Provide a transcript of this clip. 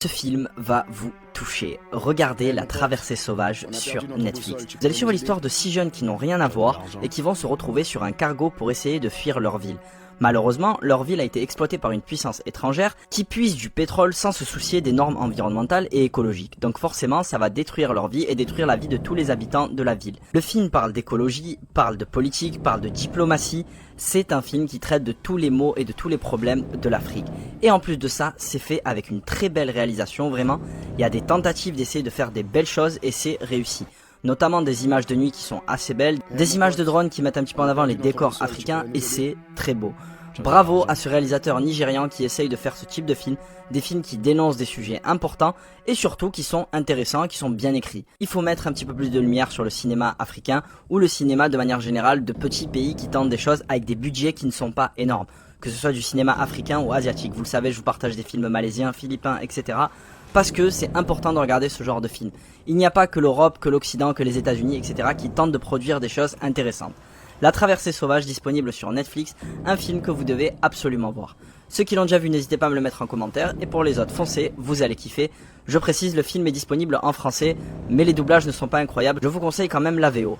Ce film va vous toucher. Regardez La Traversée sauvage sur Netflix. Vous allez suivre l'histoire de 6 jeunes qui n'ont rien à voir et qui vont se retrouver sur un cargo pour essayer de fuir leur ville. Malheureusement, leur ville a été exploitée par une puissance étrangère qui puise du pétrole sans se soucier des normes environnementales et écologiques. Donc forcément, ça va détruire leur vie et détruire la vie de tous les habitants de la ville. Le film parle d'écologie, parle de politique, parle de diplomatie. C'est un film qui traite de tous les maux et de tous les problèmes de l'Afrique. Et en plus de ça, c'est fait avec une très belle réalisation, vraiment. Il y a des tentatives d'essayer de faire des belles choses et c'est réussi. Notamment des images de nuit qui sont assez belles, des images de drones qui mettent un petit peu en avant les décors africains et c'est très beau. Bravo à ce réalisateur nigérian qui essaye de faire ce type de film, des films qui dénoncent des sujets importants et surtout qui sont intéressants, qui sont bien écrits. Il faut mettre un petit peu plus de lumière sur le cinéma africain ou le cinéma de manière générale de petits pays qui tentent des choses avec des budgets qui ne sont pas énormes. Que ce soit du cinéma africain ou asiatique, vous le savez, je vous partage des films malaisiens, philippins, etc. Parce que c'est important de regarder ce genre de film. Il n'y a pas que l'Europe, que l'Occident, que les États-Unis, etc. qui tentent de produire des choses intéressantes. La Traversée sauvage, disponible sur Netflix, un film que vous devez absolument voir. Ceux qui l'ont déjà vu, n'hésitez pas à me le mettre en commentaire, et pour les autres, foncez, vous allez kiffer. Je précise, le film est disponible en français, mais les doublages ne sont pas incroyables, je vous conseille quand même la VO.